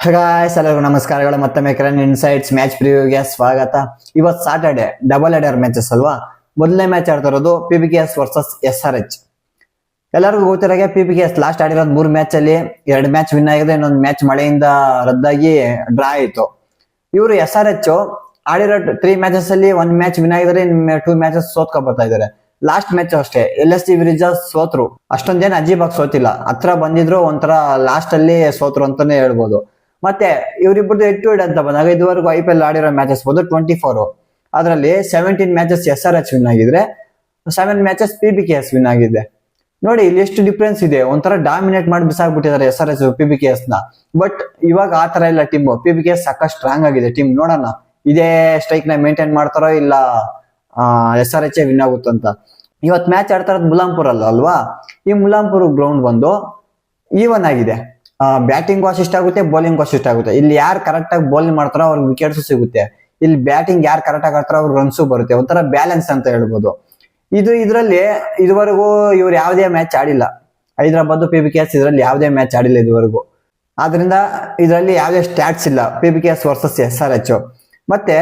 Guys ಎಲ್ಲರಿಗೂ ನಮಸ್ಕಾರಗಳು. ಮತ್ತೊಮ್ಮೆ ಕಿರಣ್ ಇನ್ಸೈಟ್ಸ್ ಮ್ಯಾಚ್ ಪ್ರಿವ್ಯೂಗೆ ಸ್ವಾಗತ. ಇವತ್ತು ಸಾಟರ್ಡೆ ಡಬಲ್ ಹೆಡರ್ ಮ್ಯಾಚಸ್ ಅಲ್ವಾ. ಮೊದಲನೇ ಮ್ಯಾಚ್ ಆಡ್ತಾ ಇರೋದು PBKS ವರ್ಸಸ್ SRH. ಎಲ್ಲರಿಗೂ ಗೊತ್ತಿರಾಗೆ PBKS ಲಾಸ್ಟ್ ಆಡಿರೋದು 3 ಮ್ಯಾಚ್ ಅಲ್ಲಿ 2 ಮ್ಯಾಚ್ ವಿನ್ ಆಗಿದೆ, ಇನ್ನೊಂದು ಮ್ಯಾಚ್ ಮಳೆಯಿಂದ ರದ್ದಾಗಿ ಡ್ರಾ ಆಯಿತು. ಇವರು SRH ಆಡಿರೋ 3 ಮ್ಯಾಚಸ್ ಅಲ್ಲಿ 1 ಮ್ಯಾಚ್ ವಿನ್ ಆಗಿದ್ದಾರೆ, 2 ಮ್ಯಾಚಸ್ ಸೋತ್ಕೊ ಬರ್ತಾ ಇದ್ದಾರೆ. ಲಾಸ್ಟ್ ಮ್ಯಾಚ್ ಅಷ್ಟೇ LSG ವಿರುದ್ಧ ಸೋತ್ರು. ಅಷ್ಟೊಂದೇನು ಅಜೀಬಾಗಿ ಸೋತಿಲ್ಲ, ಹತ್ರ ಬಂದಿದ್ರು, ಒಂಥರ ಲಾಸ್ಟ್ ಅಲ್ಲಿ ಸೋತ್ರು ಅಂತಾನೆ ಹೇಳ್ಬೋದು. ಮತ್ತೆ ಇವರಿಬ್ಬರದು ಹೆಡ್ ಟು ಹೆಡ್ ಅಂತ ಬಂದಾಗ ಇದುವರೆಗೂ IPL ಆಡಿರೋ ಮ್ಯಾಚಸ್ ಬಂದು 24. ಅದರಲ್ಲಿ 17 ಮ್ಯಾಚಸ್ SRH ವಿನ್ ಆಗಿದ್ರೆ 7 ಮ್ಯಾಚಸ್ PBKS ವಿನ್ ಆಗಿದೆ. ನೋಡಿ ಇಲ್ಲಿ ಎಷ್ಟು ಡಿಫ್ರೆನ್ಸ್ ಇದೆ. ಒಂಥರ ಡಾಮಿನೇಟ್ ಮಾಡಿ ಬಿಸಾಕ್ಬಿಟ್ಟಿದ್ದಾರೆ SRH PBKS ನ. ಬಟ್ ಇವಾಗ ಆ ತರ ಇಲ್ಲ ಟೀಮ್. PBKS ಸಾಕಷ್ಟು ಸ್ಟ್ರಾಂಗ್ ಆಗಿದೆ ಟೀಮ್. ನೋಡೋಣ ಇದೇ ಸ್ಟ್ರೈಕ್ ನ ಮೇಂಟೈನ್ ಮಾಡ್ತಾರೋ ಇಲ್ಲ SRH ವಿನ್ ಆಗುತ್ತಂತ. ಇವತ್ತು ಮ್ಯಾಚ್ ಆಡ್ತಾ ಇರೋದು ಮುಲಾಂಪುರ್ ಅಲ್ವಾ. ಈ ಮುಲಾಂಪುರ್ ಗ್ರೌಂಡ್ ಬಂದು ಈವನ್ ಆಗಿದೆ. ಬ್ಯಾಟಿಂಗ್ ಅಸಿಸ್ಟ್ ಆಗುತ್ತೆ, ಬೌಲಿಂಗ್ ಅಸಿಸ್ಟ್ ಆಗುತ್ತೆ. ಇಲ್ಲಿ ಯಾರು ಕರೆಕ್ಟ್ ಆಗಿ ಬೌಲಿಂಗ್ ಮಾಡ್ತಾರೋ ಅವ್ರಿಗೆ ವಿಕೆಟ್ಸ್ ಸಿಗುತ್ತೆ. ಇಲ್ಲಿ ಬ್ಯಾಟಿಂಗ್ ಯಾರು ಕರೆಕ್ಟ್ ಆಗಿ ಆಡ್ತಾರೋ ಅವ್ರಿಗೆ ರನ್ಸು ಬರುತ್ತೆ. ಒಂಥರ ಬ್ಯಾಲೆನ್ಸ್ ಅಂತ ಹೇಳ್ಬೋದು. ಇದರಲ್ಲಿ ಇದುವರೆಗೂ ಇವ್ರು ಯಾವುದೇ ಮ್ಯಾಚ್ ಆಡಿಲ್ಲ. ಹೈದರಾಬಾದ್ PBKS ಇದರಲ್ಲಿ ಯಾವುದೇ ಮ್ಯಾಚ್ ಆಡಿಲ್ಲ ಇದುವರೆಗೂ. ಆದ್ರಿಂದ ಇದರಲ್ಲಿ ಯಾವುದೇ ಸ್ಟ್ಯಾಟ್ಸ್ ಇಲ್ಲ PBKS ವರ್ಸಸ್ SRH. ಮತ್ತೆ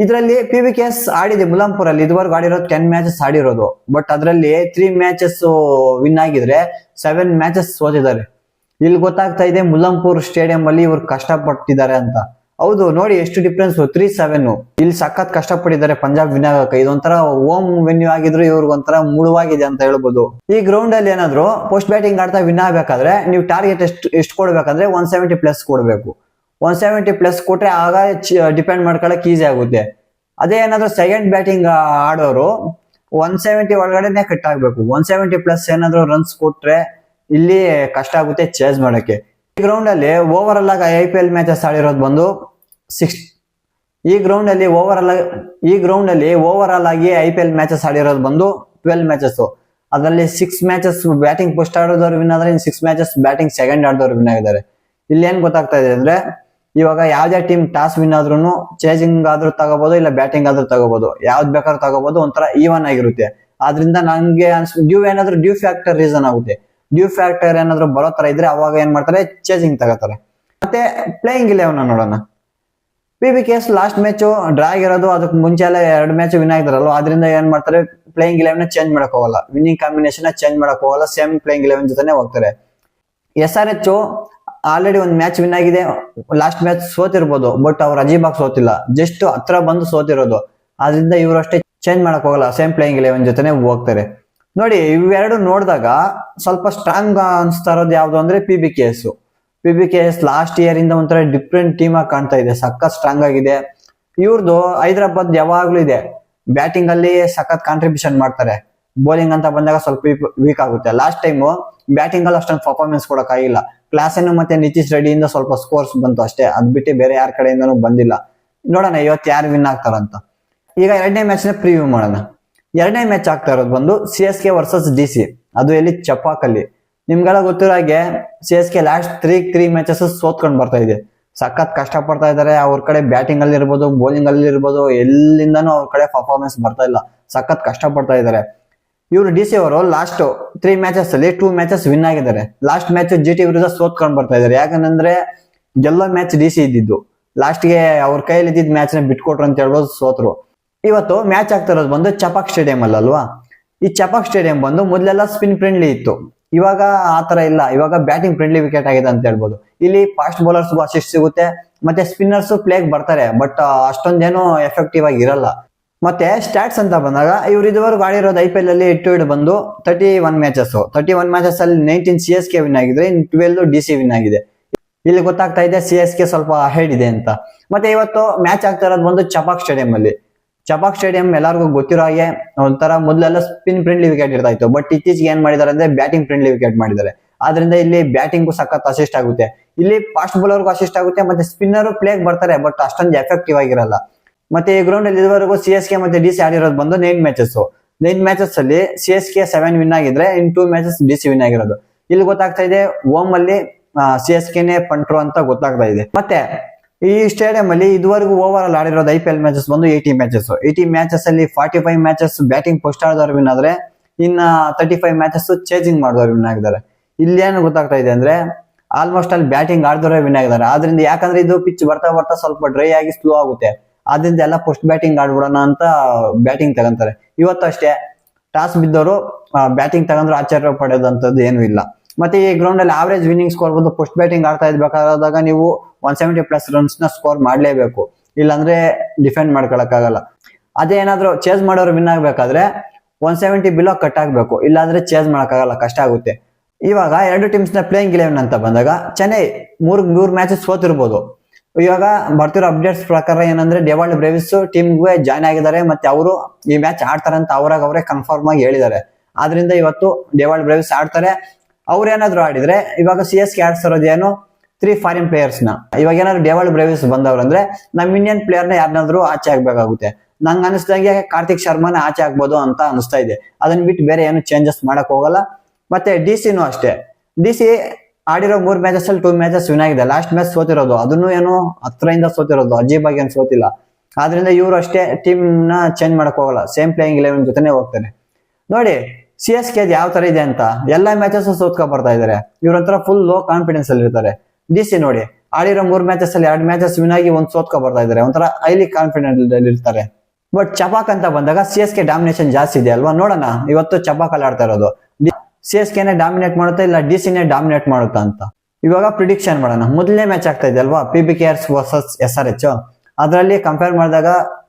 ಇದರಲ್ಲಿ PBKS ಆಡಿದೆ ಮುಲಾಂಪುರ್ ಅಲ್ಲಿ ಇದುವರೆಗೂ ಆಡಿರೋದು 10 ಮ್ಯಾಚಸ್ ಆಡಿರೋದು. ಬಟ್ ಅದರಲ್ಲಿ 3 ಮ್ಯಾಚಸ್ ವಿನ್ ಆಗಿದ್ರೆ 7 ಮ್ಯಾಚಸ್ ಸೋತಿದ್ದಾರೆ. ಇಲ್ಲಿ ಗೊತ್ತಾಗ್ತಾ ಇದೆ ಮುಲಾಂಪುರ್ ಸ್ಟೇಡಿಯಂ ಅಲ್ಲಿ ಇವ್ರು ಕಷ್ಟಪಟ್ಟಿದ್ದಾರೆ ಅಂತ. ಹೌದು, ನೋಡಿ ಎಷ್ಟು ಡಿಫ್ರೆನ್ಸ್. 3-7 ಇಲ್ಲಿ ಸಖತ್ ಕಷ್ಟಪಟ್ಟಿದ್ದಾರೆ ಪಂಜಾಬ್ ವಿನ್ ಆಗಕ್ಕೆ. ಇದೊಂಥರ ಹೋಮ್ ವೆನ್ಯೂ ಆಗಿದ್ರು ಇವ್ರಿಗೊಂಥರ ಮುಳುವಾಗಿದೆ ಅಂತ ಹೇಳ್ಬೋದು. ಈ ಗ್ರೌಂಡ್ ಅಲ್ಲಿ ಏನಾದ್ರು ಪೋಸ್ಟ್ ಬ್ಯಾಟಿಂಗ್ ಆಡ್ತಾ ವಿನ್ ಆಗ್ಬೇಕಾದ್ರೆ ನೀವು ಟಾರ್ಗೆಟ್ ಎಷ್ಟು ಕೊಡ್ಬೇಕಂದ್ರೆ 170 ಪ್ಲಸ್ ಕೊಡ್ಬೇಕು. 170 ಪ್ಲಸ್ ಕೊಟ್ರೆ ಆಗ ಡಿಪೆಂಡ್ ಮಾಡ್ಕೊಳಕ್ ಈಸಿ ಆಗುತ್ತೆ. ಅದೇ ಏನಾದ್ರು ಸೆಕೆಂಡ್ ಬ್ಯಾಟಿಂಗ್ ಆಡೋರು 170 ಒಳಗಡೆನೆ ಕಟ್ ಆಗ್ಬೇಕು. 170 ಪ್ಲಸ್ ಏನಾದ್ರು ರನ್ಸ್ ಕೊಟ್ರೆ ಇಲ್ಲಿ ಕಷ್ಟ ಆಗುತ್ತೆ ಚೇಸ್ ಮಾಡಕ್ಕೆ. ಈ ಗ್ರೌಂಡ್ ಅಲ್ಲಿ ಓವರ್ ಆಲ್ ಆಗಿ IPL ಮ್ಯಾಚಸ್ ಆಡಿರೋದು ಬಂದು 6. ಈ ಗ್ರೌಂಡ್ ಅಲ್ಲಿ ಓವರ್ ಆಲ್ ಆಗಿ IPL ಮ್ಯಾಚಸ್ ಆಡಿರೋದು ಬಂದು 12 ಮ್ಯಾಚಸ್. ಅದರಲ್ಲಿ 6 ಮ್ಯಾಚಸ್ ಬ್ಯಾಟಿಂಗ್ ಫಸ್ಟ್ ಆಡೋದವ್ರು ವಿನ್ ಆದ್ರೆ, 6 ಮ್ಯಾಚಸ್ ಬ್ಯಾಟಿಂಗ್ ಸೆಕೆಂಡ್ ಆಡೋದವ್ರು ವಿನ್ ಆಗಿದ್ದಾರೆ. ಇಲ್ಲಿ ಏನ್ ಗೊತ್ತಾಗ್ತಾ ಇದೆ ಅಂದ್ರೆ ಇವಾಗ ಯಾವ್ದೇ ಟೀಮ್ ಟಾಸ್ ವಿನ್ ಆದ್ರೂ ಚೇಸಿಂಗ್ ಆದ್ರೂ ತಗೋಬಹುದು, ಇಲ್ಲ ಬ್ಯಾಟಿಂಗ್ ಆದ್ರೂ ತಗೋಬಹುದು, ಯಾವ್ದು ಬೇಕಾದ್ರೂ ತಗೋಬಹುದು. ಒಂಥರ ಈವನ್ ಆಗಿರುತ್ತೆ. ಆದ್ರಿಂದ ನಂಗೆ ಡ್ಯೂ ಫ್ಯಾಕ್ಟರ್ ರೀಸನ್ ಆಗುತ್ತೆ. ಡ್ಯೂ ಫ್ಯಾಕ್ಟರ್ ಏನಾದ್ರು ಬರೋ ತರ ಇದ್ರೆ ಅವಾಗ ಏನ್ ಮಾಡ್ತಾರೆ, ಚೇಸಿಂಗ್ ತಗೋತಾರೆ. ಮತ್ತೆ ಪ್ಲೇಯಿಂಗ್ 11 ನೋಡೋಣ. PBKS ಲಾಸ್ಟ್ ಮ್ಯಾಚ್ ಡ್ರಾ ಆಗಿರೋದು, ಅದಕ್ಕೆ ಮುಂಚೆ ಎಲ್ಲ 2 ಮ್ಯಾಚ್ ವಿನ್ ಆಗಿದಾರಲ್ವ. ಅದರಿಂದ ಏನ್ ಮಾಡ್ತಾರೆ, ಪ್ಲೇಯಿಂಗ್ 11 ಚೇಂಜ್ ಮಾಡಕ್ ಹೋಗಲ್ಲ, ವಿನ್ನಿಂಗ್ ಕಾಂಬಿನೇಷನ್ ಚೇಂಜ್ ಮಾಡಕ್ ಹೋಗಲ್ಲ, ಸೇಮ್ ಪ್ಲೇಯಿಂಗ್ 11 ಜೊತೆನೆ ಹೋಗ್ತಾರೆ. SRH ಆಲ್ರೆಡಿ ಒಂದು ಮ್ಯಾಚ್ ವಿನ್ ಆಗಿದೆ, ಲಾಸ್ಟ್ ಮ್ಯಾಚ್ ಸೋತಿರ್ಬೋದು, ಬಟ್ ಅವ್ರು ಅಜೀಬಾಗ್ ಸೋತಿಲ್ಲ, ಜಸ್ಟ್ ಹತ್ರ ಬಂದು ಸೋತಿರೋದು. ಆದ್ರಿಂದ ಇವರು ಅಷ್ಟೇ ಚೇಂಜ್ ಮಾಡಕ್ ಹೋಗಲ್ಲ, ಸೇಮ್ ಪ್ಲೇಯಿಂಗ್ 11 ಜೊತೆನೆ ಹೋಗ್ತಾರೆ. ನೋಡಿ ಇವೆರಡು ನೋಡಿದಾಗ ಸ್ವಲ್ಪ ಸ್ಟ್ರಾಂಗ್ ಅನ್ಸ್ತಾ ಇರೋದು ಯಾವ್ದು ಅಂದ್ರೆ PBKS ಲಾಸ್ಟ್ ಇಯರ್ ಇಂದ ಒಂಥರ ಡಿಫ್ರೆಂಟ್ ಟೀಮ್ ಆಗಿ ಕಾಣ್ತಾ ಇದೆ. ಸಖತ್ ಸ್ಟ್ರಾಂಗ್ ಆಗಿದೆ. ಇವ್ರದ್ದು ಹೈದರಾಬಾದ್ ಯಾವಾಗ್ಲೂ ಇದೆ, ಬ್ಯಾಟಿಂಗ್ ಅಲ್ಲಿ ಸಖತ್ ಕಾಂಟ್ರಿಬ್ಯೂಷನ್ ಮಾಡ್ತಾರೆ. ಬೌಲಿಂಗ್ ಅಂತ ಬಂದಾಗ ಸ್ವಲ್ಪ ವೀಕ್ ಆಗುತ್ತೆ. ಲಾಸ್ಟ್ ಟೈಮ್ ಬ್ಯಾಟಿಂಗ್ ಅಲ್ಲಿ ಅಷ್ಟೊಂದು ಪರ್ಫಾರ್ಮೆನ್ಸ್ ಕೊಡಕ್ ಆಗಿಲ್ಲ. ಕ್ಲಾಸೆನ್ ಮತ್ತೆ ನಿತೀಶ್ ರೆಡ್ಡಿಯಿಂದ ಸ್ವಲ್ಪ ಸ್ಕೋರ್ಸ್ ಬಂತು ಅಷ್ಟೇ, ಅದ್ ಬಿಟ್ಟು ಬೇರೆ ಯಾರ ಕಡೆಯಿಂದನೂ ಬಂದಿಲ್ಲ. ನೋಡೋಣ ಇವತ್ತು ಯಾರು ವಿನ್ ಆಗ್ತಾರಂತ. ಈಗ 2ನೇ ಮ್ಯಾಚ್ ನ ಪ್ರಿವ್ಯೂ ಮಾಡೋಣ. 2ನೇ ಮ್ಯಾಚ್ ಆಗ್ತಾ ಇರೋದು ಬಂದು CSK ವರ್ಸಸ್ DC. ಅದು ಎಲ್ಲಿ ಚಪಾಕಲ್ಲಿ. ನಿಮ್ಗೆಲ್ಲ ಗೊತ್ತಿರೋ ಹಾಗೆ CSK ಲಾಸ್ಟ್ 3 ಮ್ಯಾಚಸ್ ಸೋತ್ಕೊಂಡ್ ಬರ್ತಾ ಇದೆ. ಸಖತ್ ಕಷ್ಟ ಪಡ್ತಾ ಇದಾರೆ. ಅವ್ರ ಕಡೆ ಬ್ಯಾಟಿಂಗ್ ಅಲ್ಲಿ ಇರ್ಬೋದು, ಬೌಲಿಂಗ್ ಅಲ್ಲಿ ಇರ್ಬೋದು, ಎಲ್ಲಿಂದನೂ ಅವ್ರ ಕಡೆ ಪರ್ಫಾರ್ಮೆನ್ಸ್ ಬರ್ತಾ ಇಲ್ಲ. ಸಖತ್ ಕಷ್ಟ ಪಡ್ತಾ ಇದಾರೆ. ಇವರು DC ಅವರು ಲಾಸ್ಟ್ 3 ಮ್ಯಾಚಸ್ ಅಲ್ಲಿ 2 ಮ್ಯಾಚಸ್ ವಿನ್ ಆಗಿದ್ದಾರೆ. ಲಾಸ್ಟ್ ಮ್ಯಾಚ್ GT ವಿರುದ್ಧ ಸೋತ್ಕೊಂಡ್ ಬರ್ತಾ ಇದಾರೆ. ಯಾಕಂದ್ರೆ ಗೆಲ್ಲೋ ಮ್ಯಾಚ್ DC ಇದ್ದಿದ್ದು, ಲಾಸ್ಟ್ ಗೆ ಅವ್ರ ಕೈಯಲ್ಲಿ ಇದ್ದಿದ್ ಮ್ಯಾಚ್ ನ ಬಿಟ್ಕೊಟ್ರು ಅಂತ ಹೇಳ್ಬೋದು, ಸೋತ್ರು. ಇವತ್ತು ಮ್ಯಾಚ್ ಆಗ್ತಾ ಇರೋದು ಬಂದು ಚಪಾಕ್ ಸ್ಟೇಡಿಯಂ ಅಲ್ವಾ. ಈ ಚಪಾಕ್ ಸ್ಟೇಡಿಯಂ ಬಂದು ಮೊದಲೆಲ್ಲ ಸ್ಪಿನ್ ಫ್ರೆಂಡ್ಲಿ ಇತ್ತು, ಇವಾಗ ಆತರ ಇಲ್ಲ. ಇವಾಗ ಬ್ಯಾಟಿಂಗ್ ಫ್ರೆಂಡ್ಲಿ ವಿಕೆಟ್ ಆಗಿದೆ ಅಂತ ಹೇಳ್ಬೋದು. ಇಲ್ಲಿ ಫಾಸ್ಟ್ ಬೌಲರ್ಸ್ ಅಸಿಸ್ಟ್ ಸಿಗುತ್ತೆ, ಮತ್ತೆ ಸ್ಪಿನ್ನರ್ಸ್ ಪ್ಲೇಗ್ ಬರ್ತಾರೆ, ಬಟ್ ಅಷ್ಟೊಂದೇನು ಎಫೆಕ್ಟಿವ್ ಆಗಿ ಇರಲ್ಲ. ಮತ್ತೆ ಸ್ಟ್ಯಾಟ್ಸ್ ಅಂತ ಬಂದಾಗ ಇವ್ರು ಇದುವರೆಗೂ ಆಡಿರೋದು IPL ಅಲ್ಲಿ ಹೆಡ್ ಟು ಹೆಡ್ ಬಂದು 31 ಮ್ಯಾಚಸ್ ಅಲ್ಲಿ 19 CSK ವಿನ್ ಆಗಿದ್ರೆ, 12 DC ವಿನ್ ಆಗಿದೆ. ಇಲ್ಲಿ ಗೊತ್ತಾಗ್ತಾ ಇದೆ CSK ಸ್ವಲ್ಪ ಹೆಡ್ ಇದೆ ಅಂತ. ಮತ್ತೆ ಇವತ್ತು ಮ್ಯಾಚ್ ಆಗ್ತಾ ಇರೋದು ಬಂದು ಚಪಾಕ್ ಸ್ಟೇಡಿಯಂ ಅಲ್ಲಿ. ಚಪಾಕ್ ಸ್ಟೇಡಿಯಂ ಎಲ್ಲರಿಗೂ ಗೊತ್ತಿರೋ ಹಾಗೆ ಒಂಥರ ಮೊದಲೆಲ್ಲ ಸ್ಪಿನ್ ಫ್ರೆಂಡ್ಲಿ ವಿಕೆಟ್ ಇರ್ತಾ ಇತ್ತು, ಬಟ್ ಇತ್ತೀಚೆಗೆ ಏನ್ ಮಾಡಿದಾರೆ ಅಂದ್ರೆ ಬ್ಯಾಟಿಂಗ್ ಫ್ರೆಂಡ್ಲಿ ವಿಕೆಟ್ ಮಾಡಿದ್ದಾರೆ. ಆದ್ರಿಂದ ಇಲ್ಲಿ ಬ್ಯಾಟಿಂಗು ಸಖತ್ ಅಸಿಸ್ಟ್ ಆಗುತ್ತೆ, ಇಲ್ಲಿ ಫಾಸ್ಟ್ ಬೌಲರ್ಗೂ ಅಸಿಸ್ಟ್ ಆಗುತ್ತೆ, ಮತ್ತೆ ಸ್ಪಿನ್ನರ್ ಪ್ಲೇಗ್ ಬರ್ತಾರೆ, ಬಟ್ ಅಷ್ಟೊಂದು ಎಫೆಕ್ಟಿವ್ ಆಗಿರಲ್ಲ. ಮತ್ತೆ ಈ ಗ್ರೌಂಡ್ ಅಲ್ಲಿ ಇದುವರೆಗೂ CSK ಮತ್ತೆ DC ಆಡಿರೋದು ಬಂದು 9 ಮ್ಯಾಚಸ್ ಅಲ್ಲಿ CSK 7 ವಿನ್ ಆಗಿದ್ರೆ, 2 ಮ್ಯಾಚಸ್ DC ವಿನ್ ಆಗಿರೋದು. ಇಲ್ಲಿ ಗೊತ್ತಾಗ್ತಾ ಇದೆ ಹೋಮ್ ಅಲ್ಲಿ CSK ನೇ ಪಂಟ್ರು ಅಂತ ಗೊತ್ತಾಗ್ತಾ ಇದೆ. ಮತ್ತೆ ಈ ಸ್ಟೇಡಿಯಂ ಅಲ್ಲಿ ಇದುವರೆಗೂ ಓವರ್ ಆಲ್ ಆಡಿರೋದು IPL ಮ್ಯಾಚಸ್ ಬಂದು 80 ಮ್ಯಾಚಸ್ ಅಲ್ಲಿ 45 ಮ್ಯಾಚಸ್ ಬ್ಯಾಟಿಂಗ್ ಫಸ್ಟ್ ಆಡೋರು ವಿನ್ ಆದ್ರೆ, ಇನ್ನ 35 ಮ್ಯಾಚಸ್ ಚೇಸಿಂಗ್ ಮಾಡಿದವರು ವಿನ್ ಆಗಿದ್ದಾರೆ. ಇಲ್ಲಿ ಏನು ಗೊತ್ತಾಗ್ತಾ ಇದೆ ಅಂದ್ರೆ ಆಲ್ಮೋಸ್ಟ್ ಅಲ್ಲಿ ಬ್ಯಾಟಿಂಗ್ ಆಡಿದವರೇ ವಿನ್ ಆಗಿದ್ದಾರೆ. ಆದ್ರಿಂದ ಯಾಕಂದ್ರೆ ಇದು ಪಿಚ್ ಬರ್ತಾ ಬರ್ತಾ ಸ್ವಲ್ಪ ಡ್ರೈ ಆಗಿ ಸ್ಲೋ ಆಗುತ್ತೆ, ಆದ್ರಿಂದ ಎಲ್ಲ ಪೋಸ್ಟ್ ಬ್ಯಾಟಿಂಗ್ ಆಡ್ಬಿಡೋಣ ಅಂತ ಬ್ಯಾಟಿಂಗ್ ತಗೊಂತಾರೆ. ಇವತ್ತು ಅಷ್ಟೇ ಟಾಸ್ ಬಿದ್ದವರು ಬ್ಯಾಟಿಂಗ್ ತಗೊಂಡ್ರು ಆಶ್ಚರ್ಯ ಪಡೆಯೋದಂತದ್ದು ಏನೂ ಇಲ್ಲ. ಮತ್ತೆ ಈ ಗ್ರೌಂಡ್ ಅಲ್ಲಿ ಆವರೇಜ್ ವಿನ್ನಿಂಗ್ ಸ್ಕೋರ್ ಬಂದು ಪೋಸ್ಟ್ ಬ್ಯಾಟಿಂಗ್ ಆಡ್ತಾ ಇದ್ಬೇಕಾದಾಗ ನೀವು 170+ ರನ್ಸ್ ನ ಸ್ಕೋರ್ ಮಾಡ್ಲೇಬೇಕು, ಇಲ್ಲಾಂದ್ರೆ ಡಿಫೆಂಡ್ ಮಾಡ್ಕೊಳಕ್ಕಾಗಲ್ಲ. ಅದೇ ಏನಾದ್ರು ಚೇಸ್ ಮಾಡೋರು ವಿನ್ ಆಗ್ಬೇಕಾದ್ರೆ 170 ಬಿಲೋ ಕಟ್ ಆಗ್ಬೇಕು, ಇಲ್ಲಾಂದ್ರೆ ಚೇಸ್ ಮಾಡಕ್ಕಾಗಲ್ಲ, ಕಷ್ಟ ಆಗುತ್ತೆ. ಇವಾಗ ಎರಡು ಟೀಮ್ಸ್ ನ ಪ್ಲೇಯಿಂಗ್ 11 ಅಂತ ಬಂದಾಗ ಚೆನ್ನೈ ಮೂರ್ ಮ್ಯಾಚಸ್ ಸೋತಿರ್ಬೋದು. ಇವಾಗ ಬರ್ತಿರೋ ಅಪ್ಡೇಟ್ಸ್ ಪ್ರಕಾರ ಏನಂದ್ರೆ ಡೆವಾಲ್ಡ್ ಬ್ರೇವಿಸ್ ಟೀಮ್ಗೆ ಜಾಯ್ನ್ ಆಗಿದ್ದಾರೆ, ಮತ್ತೆ ಅವರು ಈ ಮ್ಯಾಚ್ ಆಡ್ತಾರಂತ ಅವರೇ ಕನ್ಫರ್ಮ್ ಆಗಿ ಹೇಳಿದ್ದಾರೆ. ಆದ್ರಿಂದ ಇವತ್ತು ಡೆವಾಲ್ಡ್ ಬ್ರೇವಿಸ್ ಆಡ್ತಾರೆ. ಅವ್ರೇನಾದ್ರು ಆಡಿದ್ರೆ ಇವಾಗ CSK ಆಡ್ಸಿರೋದೇನು 3 ಫಾರಿನ್ ಪ್ಲೇಯರ್ಸ್ ನ. ಇವಾಗ ಏನಾದ್ರು ಡೆವಾಲ್ಡ್ ಬ್ರೇವಿಸ್ ಬಂದವ್ರಂದ್ರೆ ನಮ್ ಇಂಡಿಯನ್ ಪ್ಲೇಯರ್ ನ ಯಾರನ್ನಾದ್ರೂ ಆಚೆ ಆಗ್ಬೇಕಾಗುತ್ತೆ. ನಂಗೆ ಅನಿಸ್ದಂಗೆ ಕಾರ್ತಿಕ್ ಶರ್ಮಾನ ಆಚೆ ಆಗ್ಬೋದು ಅಂತ ಅನಿಸ್ತಾ ಇದೆ. ಅದನ್ನ ಬಿಟ್ಟು ಬೇರೆ ಏನು ಚೇಂಜಸ್ ಮಾಡಕ್ ಹೋಗಲ್ಲ. ಮತ್ತೆ DC ಅಷ್ಟೇ, DC ಆಡಿರೋ 3 ಮ್ಯಾಚಸ್ ಅಲ್ಲಿ 2 ಮ್ಯಾಚಸ್ ವಿನ್ ಆಗಿದೆ. ಲಾಸ್ಟ್ ಮ್ಯಾಚ್ ಸೋತಿರೋದು, ಅದನ್ನು ಏನು 10ರಿಂದ ಸೋತಿರೋದು, ಅಜೀಬಾಗಿ ಏನು ಸೋತಿಲ್ಲ. ಆದ್ರಿಂದ ಇವರು ಅಷ್ಟೇ ಟೀಮ್ ನ ಚೇಂಜ್ ಮಾಡಕ್ ಹೋಗಲ್ಲ, ಸೇಮ್ ಪ್ಲೇಯಿಂಗ್ 11 ಜೊತೆನೆ ಹೋಗ್ತಾರೆ. ನೋಡಿ CSK ಯಾವ ತರ ಇದೆ ಅಂತ, ಎಲ್ಲಾ ಮ್ಯಾಚಸ್ ಸೋತ್ಕೊ ಬರ್ತಾ ಇದಾರೆ. ಇವ್ರಂತರ ಫುಲ್ ಲೋ ಕಾನ್ಫಿಡೆನ್ಸ್ ಅಲ್ಲಿ ಇರ್ತಾರೆ. DC ನೋಡಿ ಆಡಿರೋ 3 ಮ್ಯಾಚಸ್ ಅಲ್ಲಿ 2 ಮ್ಯಾಚಸ್ ವಿನ್ ಆಗಿ 1 ಸೋತ್ಕೊ ಬರ್ತಾ ಇದಾರೆ, ಒಂಥರ ಹೈಲಿ ಕಾನ್ಫಿಡೆಂಟ್ ಅಲ್ಲಿ ಇರ್ತಾರೆ. ಬಟ್ ಚಪಾಕ್ ಅಂತ ಬಂದಾಗ CSK ಡಾಮಿನೇಷನ್ ಜಾಸ್ತಿ ಇದೆ ಅಲ್ವಾ. ನೋಡೋಣ ಇವತ್ತು ಚಪಾಕ್ ಅಲ್ಲಿ ಆಡ್ತಾ ಇರೋದು CSK ನೇ ಡಾಮಿನೇಟ್ ಮಾಡುತ್ತಾ ಇಲ್ಲ DC ನೇ ಡಾಮಿನೇಟ್ ಮಾಡುತ್ತಾ ಅಂತ. ಇವಾಗ ಪ್ರಿಡಿಕ್ಷನ್ ಮಾಡೋಣ. ಮೊದಲನೇ ಮ್ಯಾಚ್ ಆಗ್ತಾ ಇದೆ ಅಲ್ವಾ, PBKers ವರ್ಸಸ್ SRH. ಅದರಲ್ಲಿ ಕಂಪೇರ್ ಮಾಡಿದಾಗ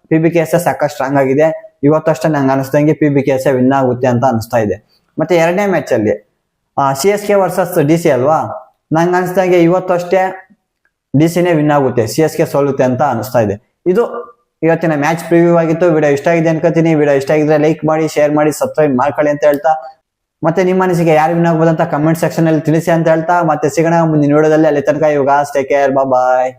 PBKS ಸಾಕಷ್ಟು ಸ್ಟ್ರಾಂಗ್ ಆಗಿದೆ. ಇವತ್ತಷ್ಟೇ ನಂಗೆ ಅನಿಸ್ದಂಗೆ PBKS ವಿನ್ ಆಗುತ್ತೆ ಅಂತ ಅನಿಸ್ತಾ ಇದೆ. ಮತ್ತೆ ಎರಡನೇ ಮ್ಯಾಚ್ ಅಲ್ಲಿ CSK ವರ್ಸಸ್ DC ಅಲ್ವಾ, ನಂಗೆ ಅನಿಸ್ದಂಗೆ ಇವತ್ತು ಅಷ್ಟೇ DC ನೇ ವಿನ್ ಆಗುತ್ತೆ, CSK ಸೋಲುತ್ತೆ ಅಂತ ಅನಿಸ್ತಾ ಇದೆ. ಇದು ಇವತ್ತಿನ ಮ್ಯಾಚ್ ಪ್ರಿವ್ಯೂ ಆಗಿತ್ತು. ವಿಡಿಯೋ ಇಷ್ಟ ಆಗಿದೆ ಅನ್ಕೋತೀನಿ. ವಿಡಿಯೋ ಇಷ್ಟ ಆಗಿದ್ರೆ ಲೈಕ್ ಮಾಡಿ, ಶೇರ್ ಮಾಡಿ, ಸಬ್ಸ್ಕ್ರೈಬ್ ಮಾಡ್ಕೊಳ್ಳಿ ಅಂತ ಹೇಳ್ತಾ, ಮತ್ತೆ ನಿಮ್ಮ ಅನಿಸಿಕೆ ಯಾರು ವಿನ್ ಆಗ್ಬೋದು ಅಂತ ಕಮೆಂಟ್ ಸೆಕ್ಷನ್ ಅಲ್ಲಿ ತಿಳಿಸಿ ಅಂತ ಹೇಳ್ತಾ, ಮತ್ತೆ ಸಿಗೋಣ ಮುಂದಿನ ವಿಡಿಯೋದಲ್ಲಿ. ಅಲ್ಲಿ ತನಕ ಇವಾಗ ಟೇಕ್ ಕೇರ್, ಬಾಯ್.